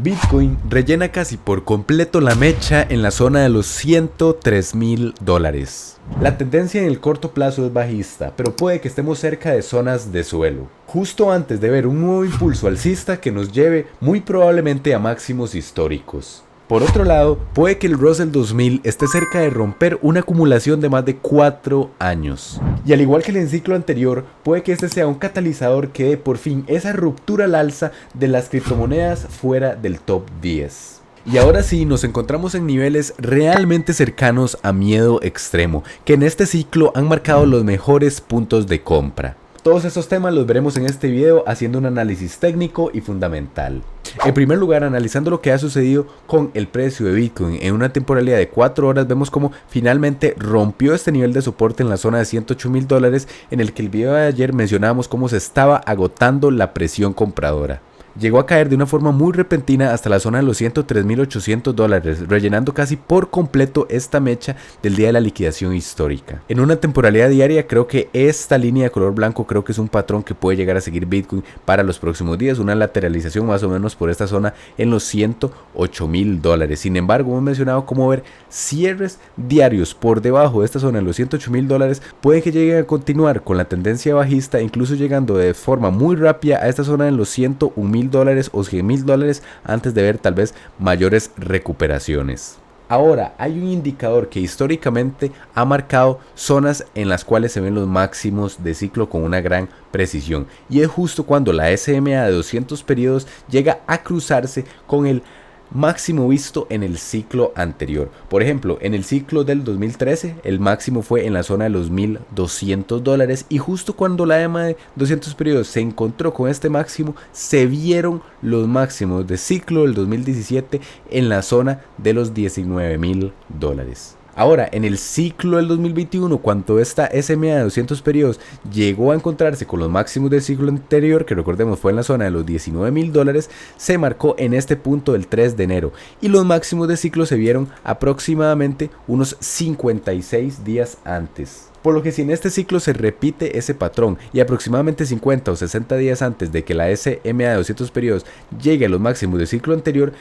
Bitcoin rellena casi por completo la mecha en la zona de los $103,000. La tendencia en el corto plazo es bajista, pero puede que estemos cerca de zonas de suelo, justo antes de ver un nuevo impulso alcista que nos lleve muy probablemente a máximos históricos. Por otro lado, puede que el Russell 2000 esté cerca de romper una acumulación de más de 4 años. Y al igual que en el ciclo anterior, puede que este sea un catalizador que dé por fin esa ruptura al alza de las criptomonedas fuera del top 10. Y ahora sí, nos encontramos en niveles realmente cercanos a miedo extremo, que en este ciclo han marcado los mejores puntos de compra. Todos estos temas los veremos en este video haciendo un análisis técnico y fundamental. En primer lugar, analizando lo que ha sucedido con el precio de Bitcoin en una temporalidad de 4 horas, vemos cómo finalmente rompió este nivel de soporte en la zona de $108,000, en el que el video de ayer mencionábamos cómo se estaba agotando la presión compradora. Llegó a caer de una forma muy repentina hasta la zona de los $103,800, rellenando casi por completo esta mecha del día de la liquidación histórica. En una temporalidad diaria, creo que esta línea de color blanco creo que es un patrón que puede llegar a seguir Bitcoin para los próximos días, una lateralización más o menos por esta zona en los $108,000. Sin embargo, hemos mencionado cómo ver cierres diarios por debajo de esta zona en los $108,000 puede que lleguen a continuar con la tendencia bajista, incluso llegando de forma muy rápida a esta zona en los $101,000 o $100,000 antes de ver tal vez mayores recuperaciones. Ahora, hay un indicador que históricamente ha marcado zonas en las cuales se ven los máximos de ciclo con una gran precisión, y es justo cuando la SMA de 200 periodos llega a cruzarse con el máximo visto en el ciclo anterior. Por ejemplo, en el ciclo del 2013 el máximo fue en la zona de los $1,200, y justo cuando la EMA de 200 periodos se encontró con este máximo, se vieron los máximos de ciclo del 2017 en la zona de los $19,000. Ahora, en el ciclo del 2021, cuando esta SMA de 200 periodos llegó a encontrarse con los máximos del ciclo anterior, que recordemos fue en la zona de los $19,000, se marcó en este punto del 3 de enero, y los máximos de ciclo se vieron aproximadamente unos 56 días antes. Por lo que si en este ciclo se repite ese patrón y aproximadamente 50 o 60 días antes de que la SMA de 200 periodos llegue a los máximos del ciclo anterior,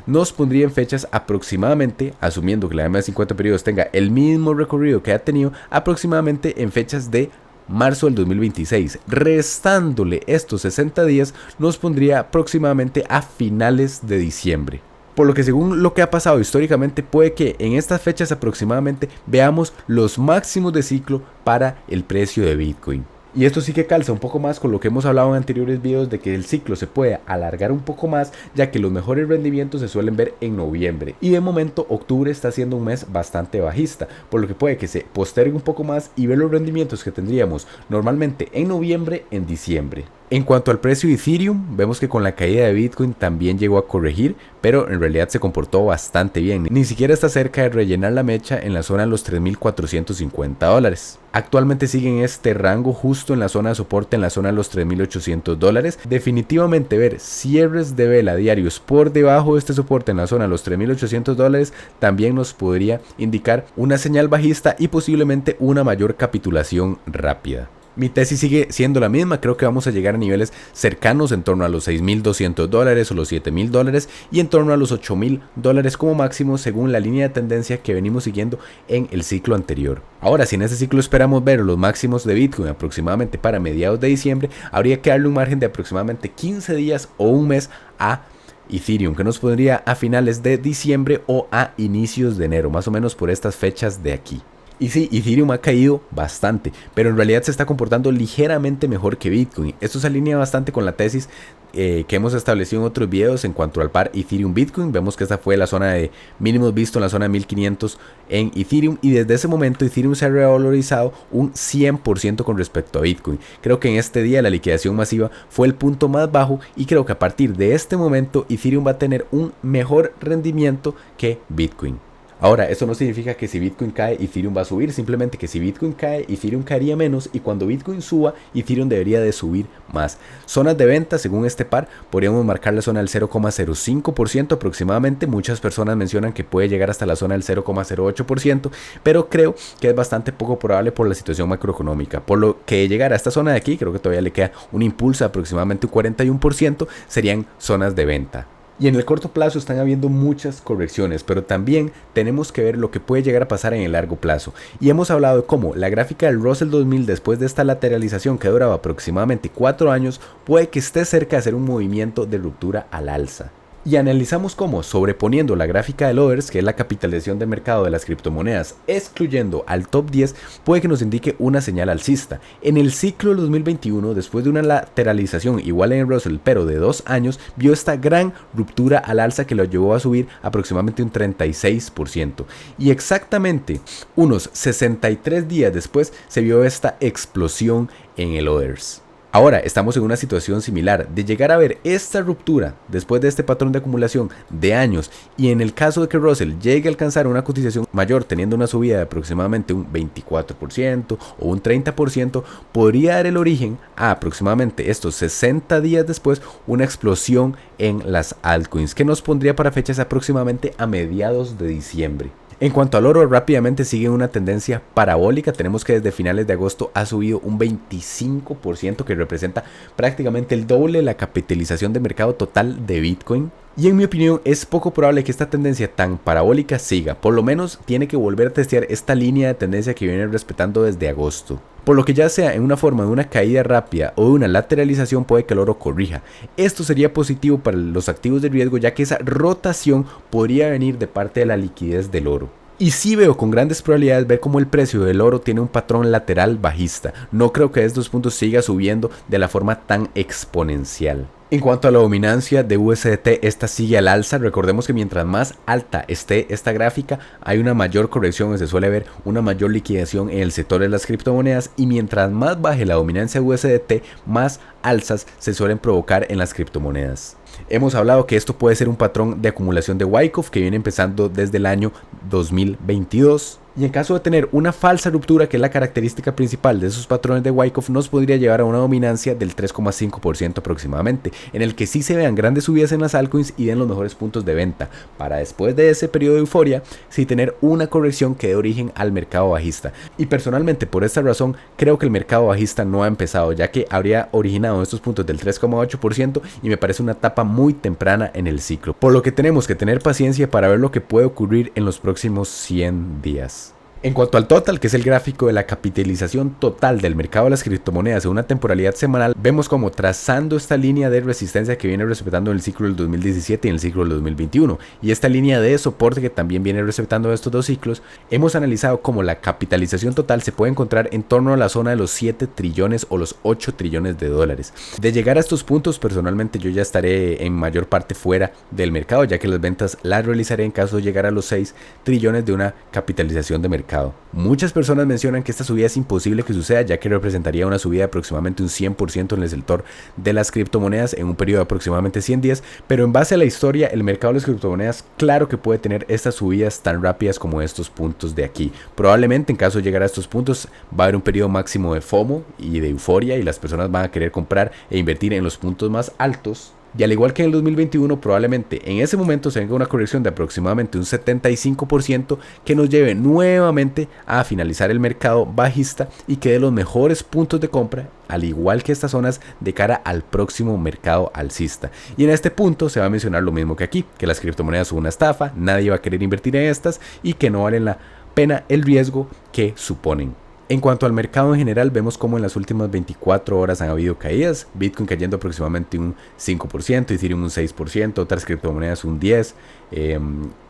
nos pondría en fechas aproximadamente, asumiendo que la SMA de 50 periodos tenga el mismo recorrido que ha tenido, aproximadamente en fechas de marzo del 2026, restándole estos 60 días nos pondría aproximadamente a finales de diciembre. Por lo que según lo que ha pasado históricamente, puede que en estas fechas aproximadamente veamos los máximos de ciclo para el precio de Bitcoin. Y esto sí que calza un poco más con lo que hemos hablado en anteriores videos de que el ciclo se puede alargar un poco más, ya que los mejores rendimientos se suelen ver en noviembre. Y de momento octubre está siendo un mes bastante bajista, por lo que puede que se postergue un poco más y ver los rendimientos que tendríamos normalmente en noviembre en diciembre. En cuanto al precio de Ethereum, vemos que con la caída de Bitcoin también llegó a corregir, pero en realidad se comportó bastante bien. Ni siquiera está cerca de rellenar la mecha en la zona de los $3,450. Actualmente sigue en este rango justo en la zona de soporte, en la zona de los $3,800. Definitivamente ver cierres de vela diarios por debajo de este soporte en la zona de los $3,800 también nos podría indicar una señal bajista y posiblemente una mayor capitulación rápida. Mi tesis sigue siendo la misma, creo que vamos a llegar a niveles cercanos en torno a los $6,200 o los $7,000 y en torno a los $8,000 como máximo según la línea de tendencia que venimos siguiendo en el ciclo anterior. Ahora, si en este ciclo esperamos ver los máximos de Bitcoin aproximadamente para mediados de diciembre, habría que darle un margen de aproximadamente 15 días o un mes a Ethereum, que nos pondría a finales de diciembre o a inicios de enero, más o menos por estas fechas de aquí. Y sí, Ethereum ha caído bastante, pero en realidad se está comportando ligeramente mejor que Bitcoin. Esto se alinea bastante con la tesis que hemos establecido en otros videos en cuanto al par Ethereum-Bitcoin. Vemos que esta fue la zona de mínimos visto en la zona de 1500 en Ethereum, y desde ese momento Ethereum se ha revalorizado un 100% con respecto a Bitcoin. Creo que en este día la liquidación masiva fue el punto más bajo, y creo que a partir de este momento Ethereum va a tener un mejor rendimiento que Bitcoin. Ahora, eso no significa que si Bitcoin cae, Ethereum va a subir, simplemente que si Bitcoin cae, Ethereum caería menos, y cuando Bitcoin suba, Ethereum debería de subir más. Zonas de venta, según este par, podríamos marcar la zona del 0,05% aproximadamente. Muchas personas mencionan que puede llegar hasta la zona del 0,08%, pero creo que es bastante poco probable por la situación macroeconómica. Por lo que llegar a esta zona de aquí, creo que todavía le queda un impulso de aproximadamente un 41%, serían zonas de venta. Y en el corto plazo están habiendo muchas correcciones, pero también tenemos que ver lo que puede llegar a pasar en el largo plazo. Y hemos hablado de cómo la gráfica del Russell 2000 después de esta lateralización que duraba aproximadamente 4 años puede que esté cerca de hacer un movimiento de ruptura al alza. Y analizamos cómo, sobreponiendo la gráfica del Others, que es la capitalización de mercado de las criptomonedas, excluyendo al top 10, puede que nos indique una señal alcista. En el ciclo del 2021, después de una lateralización igual en el Russell, pero de 2 años, vio esta gran ruptura al alza que lo llevó a subir aproximadamente un 36%. Y exactamente unos 63 días después se vio esta explosión en el Others. Ahora estamos en una situación similar de llegar a ver esta ruptura después de este patrón de acumulación de años y en el caso de que Russell llegue a alcanzar una cotización mayor teniendo una subida de aproximadamente un 24% o un 30%, podría dar el origen a aproximadamente estos 60 días después una explosión en las altcoins que nos pondría para fechas aproximadamente a mediados de diciembre. En cuanto al oro, rápidamente sigue una tendencia parabólica. Tenemos que desde finales de agosto ha subido un 25%, que representa prácticamente el doble de la capitalización de mercado total de Bitcoin. Y en mi opinión es poco probable que esta tendencia tan parabólica siga, por lo menos tiene que volver a testear esta línea de tendencia que viene respetando desde agosto. Por lo que ya sea en una forma de una caída rápida o de una lateralización puede que el oro corrija. Esto sería positivo para los activos de riesgo ya que esa rotación podría venir de parte de la liquidez del oro. Y sí veo con grandes probabilidades ver cómo el precio del oro tiene un patrón lateral bajista. No creo que estos puntos siga subiendo de la forma tan exponencial. En cuanto a la dominancia de USDT, esta sigue al alza. Recordemos que mientras más alta esté esta gráfica, hay una mayor corrección, se suele ver una mayor liquidación en el sector de las criptomonedas y mientras más baje la dominancia de USDT, más alzas se suelen provocar en las criptomonedas. Hemos hablado que esto puede ser un patrón de acumulación de Wyckoff que viene empezando desde el año 2022. Y en caso de tener una falsa ruptura, que es la característica principal de esos patrones de Wyckoff, nos podría llevar a una dominancia del 3,5% aproximadamente, en el que sí se vean grandes subidas en las altcoins y den los mejores puntos de venta, para después de ese periodo de euforia, sí tener una corrección que dé origen al mercado bajista. Y personalmente, por esta razón, creo que el mercado bajista no ha empezado, ya que habría originado estos puntos del 3,8% y me parece una etapa muy temprana en el ciclo, por lo que tenemos que tener paciencia para ver lo que puede ocurrir en los próximos 100 días. En cuanto al total, que es el gráfico de la capitalización total del mercado de las criptomonedas en una temporalidad semanal, vemos como trazando esta línea de resistencia que viene respetando en el ciclo del 2017 y en el ciclo del 2021, y esta línea de soporte que también viene respetando estos dos ciclos, hemos analizado cómo la capitalización total se puede encontrar en torno a la zona de los 7 trillones o los 8 trillones de dólares. De llegar a estos puntos, personalmente yo ya estaré en mayor parte fuera del mercado, ya que las ventas las realizaré en caso de llegar a los 6 trillones de una capitalización de mercado. Muchas personas mencionan que esta subida es imposible que suceda, ya que representaría una subida de aproximadamente un 100% en el sector de las criptomonedas en un periodo de aproximadamente 100 días, pero en base a la historia, el mercado de las criptomonedas claro que puede tener estas subidas tan rápidas como estos puntos de aquí. Probablemente en caso de llegar a estos puntos va a haber un periodo máximo de FOMO y de euforia y las personas van a querer comprar e invertir en los puntos más altos. Y al igual que en el 2021, probablemente en ese momento se venga una corrección de aproximadamente un 75% que nos lleve nuevamente a finalizar el mercado bajista y que dé los mejores puntos de compra, al igual que estas zonas, de cara al próximo mercado alcista. Y en este punto se va a mencionar lo mismo que aquí, que las criptomonedas son una estafa, nadie va a querer invertir en estas y que no valen la pena el riesgo que suponen. En cuanto al mercado en general, vemos como en las últimas 24 horas han habido caídas, Bitcoin cayendo aproximadamente un 5%, Ethereum un 6%, otras criptomonedas un 10%,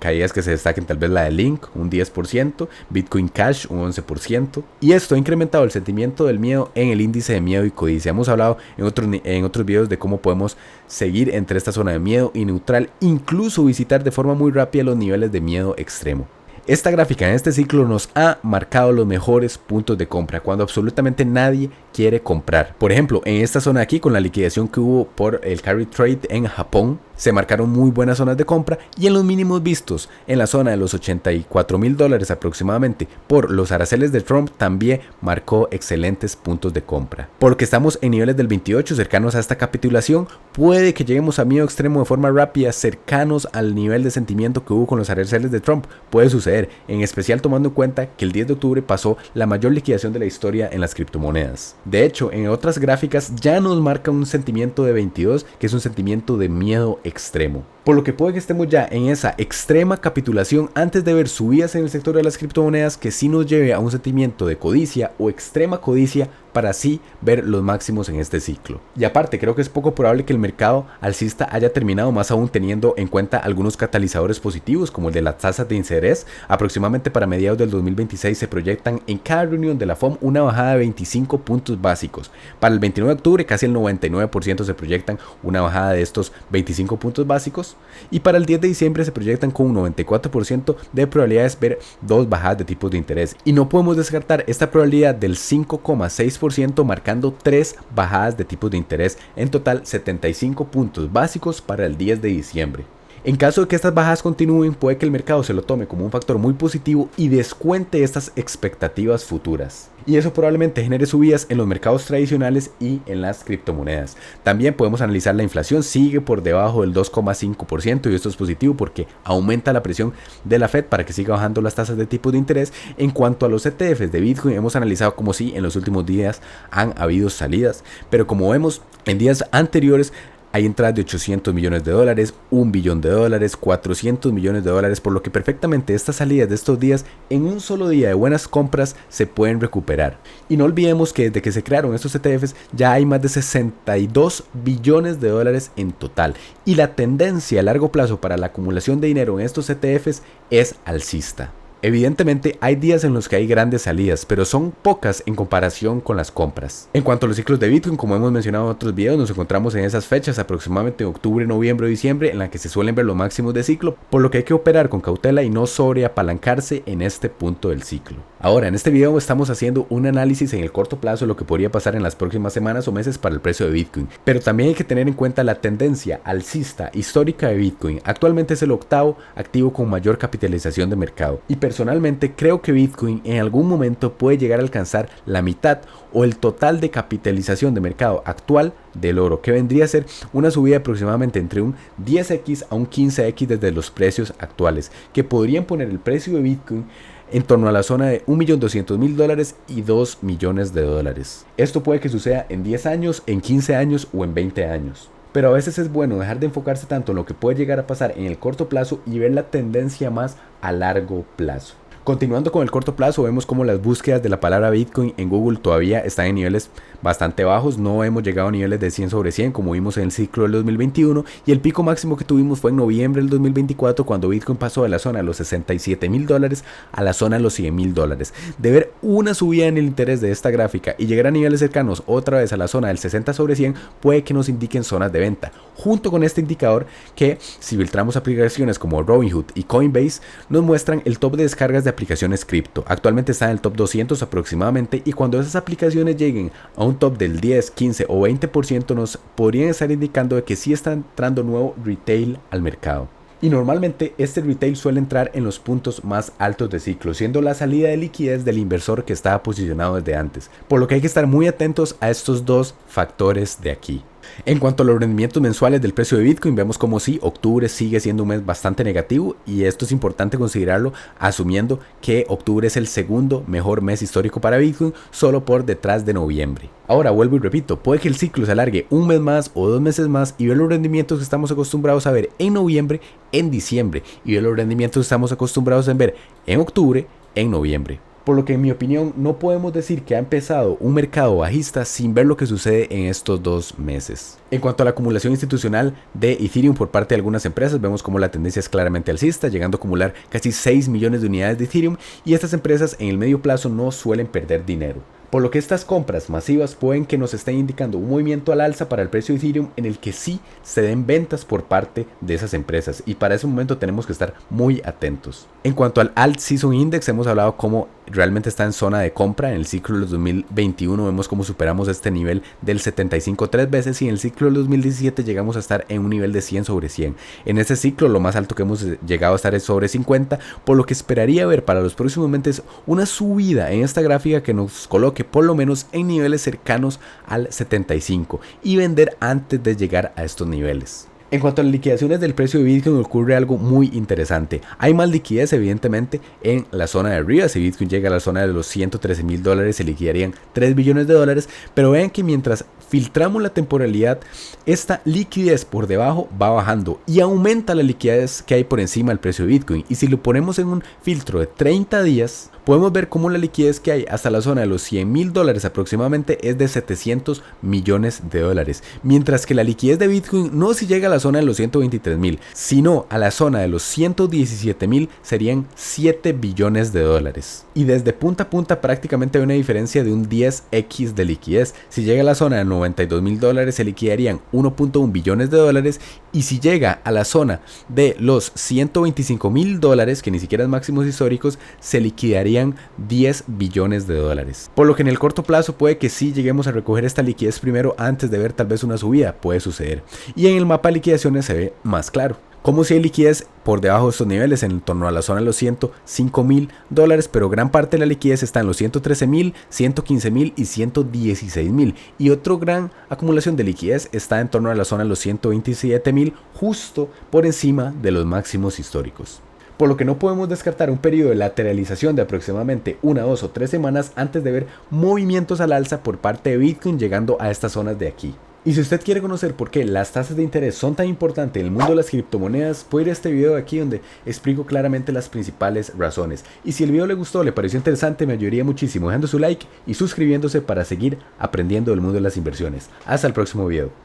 caídas que se destaquen tal vez la de Link un 10%, Bitcoin Cash un 11%, y esto ha incrementado el sentimiento del miedo en el índice de miedo y codicia. Hemos hablado en otros videos de cómo podemos seguir entre esta zona de miedo y neutral, incluso visitar de forma muy rápida los niveles de miedo extremo. Esta gráfica en este ciclo nos ha marcado los mejores puntos de compra cuando absolutamente nadie quiere comprar. Por ejemplo, en esta zona aquí, con la liquidación que hubo por el carry trade en Japón, se marcaron muy buenas zonas de compra, y en los mínimos vistos en la zona de los $84,000 aproximadamente por los aranceles de Trump también marcó excelentes puntos de compra. Porque estamos en niveles del 28 cercanos a esta capitulación, puede que lleguemos a miedo extremo de forma rápida cercanos al nivel de sentimiento que hubo con los aranceles de Trump. Puede suceder, en especial tomando en cuenta que el 10 de octubre pasó la mayor liquidación de la historia en las criptomonedas. De hecho, en otras gráficas ya nos marca un sentimiento de 22, que es un sentimiento de miedo extremo. por lo que puede que estemos ya en esa extrema capitulación antes de ver subidas en el sector de las criptomonedas que sí nos lleve a un sentimiento de codicia o extrema codicia para así ver los máximos en este ciclo. Y aparte, creo que es poco probable que el mercado alcista haya terminado, más aún teniendo en cuenta algunos catalizadores positivos como el de las tasas de interés. Aproximadamente para mediados del 2026 se proyectan en cada reunión de la FOM una bajada de 25 puntos básicos. Para el 29 de octubre casi el 99% se proyectan una bajada de estos 25 puntos básicos, y para el 10 de diciembre se proyectan con un 94% de probabilidades ver dos bajadas de tipos de interés, y no podemos descartar esta probabilidad del 5,6%, marcando 3 bajadas de tipos de interés, en total 75 puntos básicos para el 10 de diciembre. En caso de que estas bajadas continúen, puede que el mercado se lo tome como un factor muy positivo y descuente estas expectativas futuras. Y eso probablemente genere subidas en los mercados tradicionales y en las criptomonedas. También podemos analizar la inflación, sigue por debajo del 2,5%, y esto es positivo porque aumenta la presión de la Fed para que siga bajando las tasas de tipo de interés. En cuanto a los ETFs de Bitcoin, hemos analizado como si en los últimos días han habido salidas, pero como vemos en días anteriores, hay entradas de 800 millones de dólares, 1 billón de dólares, 400 millones de dólares, por lo que perfectamente estas salidas de estos días en un solo día de buenas compras se pueden recuperar. Y no olvidemos que desde que se crearon estos ETFs ya hay más de 62 billones de dólares en total, y la tendencia a largo plazo para la acumulación de dinero en estos ETFs es alcista. Evidentemente hay días en los que hay grandes salidas, pero son pocas en comparación con las compras. En cuanto a los ciclos de Bitcoin, como hemos mencionado en otros videos, nos encontramos en esas fechas aproximadamente en octubre, noviembre o diciembre, en la que se suelen ver los máximos de ciclo, por lo que hay que operar con cautela y no sobreapalancarse en este punto del ciclo. Ahora, en este video estamos haciendo un análisis en el corto plazo de lo que podría pasar en las próximas semanas o meses para el precio de Bitcoin, pero también hay que tener en cuenta la tendencia alcista histórica de Bitcoin. Actualmente es el octavo activo con mayor capitalización de mercado, y personalmente creo que Bitcoin en algún momento puede llegar a alcanzar la mitad o el total de capitalización de mercado actual del oro, que vendría a ser una subida aproximadamente entre un 10x a un 15x desde los precios actuales, que podrían poner el precio de Bitcoin en torno a la zona de $1.200.000 y $2 millones. Esto puede que suceda en 10 años, en 15 años o en 20 años. Pero a veces es bueno dejar de enfocarse tanto en lo que puede llegar a pasar en el corto plazo y ver la tendencia más a largo plazo. Continuando con el corto plazo, vemos como las búsquedas de la palabra Bitcoin en Google todavía están en niveles bastante bajos. No hemos llegado a niveles de 100 sobre 100 como vimos en el ciclo del 2021, y el pico máximo que tuvimos fue en noviembre del 2024, cuando Bitcoin pasó de la zona de los $67.000 a la zona de los $100.000. De ver una subida en el interés de esta gráfica y llegar a niveles cercanos otra vez a la zona del 60 sobre 100 puede que nos indiquen zonas de venta, junto con este indicador que, si filtramos aplicaciones como Robinhood y Coinbase, nos muestran el top de descargas de aplicaciones cripto. Actualmente está en el top 200 aproximadamente, y cuando esas aplicaciones lleguen a un top del 10, 15 o 20% nos podrían estar indicando de que sí está entrando nuevo retail al mercado. Y normalmente este retail suele entrar en los puntos más altos de ciclo, siendo la salida de liquidez del inversor que estaba posicionado desde antes, por lo que hay que estar muy atentos a estos dos factores de aquí. En cuanto a los rendimientos mensuales del precio de Bitcoin, vemos como si octubre sigue siendo un mes bastante negativo, y esto es importante considerarlo asumiendo que octubre es el segundo mejor mes histórico para Bitcoin, solo por detrás de noviembre. Ahora vuelvo y repito, puede que el ciclo se alargue un mes más o 2 meses más y ver los rendimientos que estamos acostumbrados a ver en noviembre, en diciembre, y ver los rendimientos que estamos acostumbrados a ver en octubre, en noviembre. Por lo que en mi opinión no podemos decir que ha empezado un mercado bajista sin ver lo que sucede en estos 2 meses. En cuanto a la acumulación institucional de Ethereum por parte de algunas empresas, vemos como la tendencia es claramente alcista, llegando a acumular casi 6 millones de unidades de Ethereum, y estas empresas en el medio plazo no suelen perder dinero. Por lo que estas compras masivas pueden que nos estén indicando un movimiento al alza para el precio de Ethereum, en el que sí se den ventas por parte de esas empresas, y para ese momento tenemos que estar muy atentos. En cuanto al Alt Season Index, hemos hablado cómo realmente está en zona de compra. En el ciclo del 2021 vemos cómo superamos este nivel del 75 3 veces, y en el ciclo del 2017 llegamos a estar en un nivel de 100 sobre 100. En este ciclo lo más alto que hemos llegado a estar es sobre 50, por lo que esperaría ver para los próximos meses una subida en esta gráfica que nos coloque por lo menos en niveles cercanos al 75 y vender antes de llegar a estos niveles. En cuanto a las liquidaciones del precio de Bitcoin, ocurre algo muy interesante. Hay más liquidez evidentemente en la zona de arriba. Si Bitcoin llega a la zona de los $113.000 se liquidarían $3 billones, pero vean que mientras filtramos la temporalidad, esta liquidez por debajo va bajando y aumenta la liquidez que hay por encima del precio de Bitcoin. Y si lo ponemos en un filtro de 30 días, podemos ver cómo la liquidez que hay hasta la zona de los $100,000 aproximadamente es de 700 millones de dólares. Mientras que la liquidez de Bitcoin no si llega a la zona de los 123,000, sino a la zona de los 117,000 serían 7 billones de dólares. Y desde punta a punta prácticamente hay una diferencia de un 10x de liquidez. Si llega a la zona de $92,000 se liquidarían 1.1 billones de dólares. Y si llega a la zona de los $125,000, que ni siquiera es máximos históricos, se liquidarían 10 billones de dólares. Por lo que en el corto plazo puede que sí lleguemos a recoger esta liquidez primero antes de ver tal vez una subida, puede suceder. Y en el mapa de liquidaciones se ve más claro. Como si hay liquidez por debajo de estos niveles, en torno a la zona de los $105,000, pero gran parte de la liquidez está en los 113,000, 115,000 y 116,000. Y otra gran acumulación de liquidez está en torno a la zona de los 127,000, justo por encima de los máximos históricos. Por lo que no podemos descartar un periodo de lateralización de aproximadamente 1, 2 o 3 semanas antes de ver movimientos al alza por parte de Bitcoin llegando a estas zonas de aquí. Y si usted quiere conocer por qué las tasas de interés son tan importantes en el mundo de las criptomonedas, puede ir a este video de aquí donde explico claramente las principales razones. Y si el video le gustó, le pareció interesante, me ayudaría muchísimo dejando su like y suscribiéndose para seguir aprendiendo del mundo de las inversiones. Hasta el próximo video.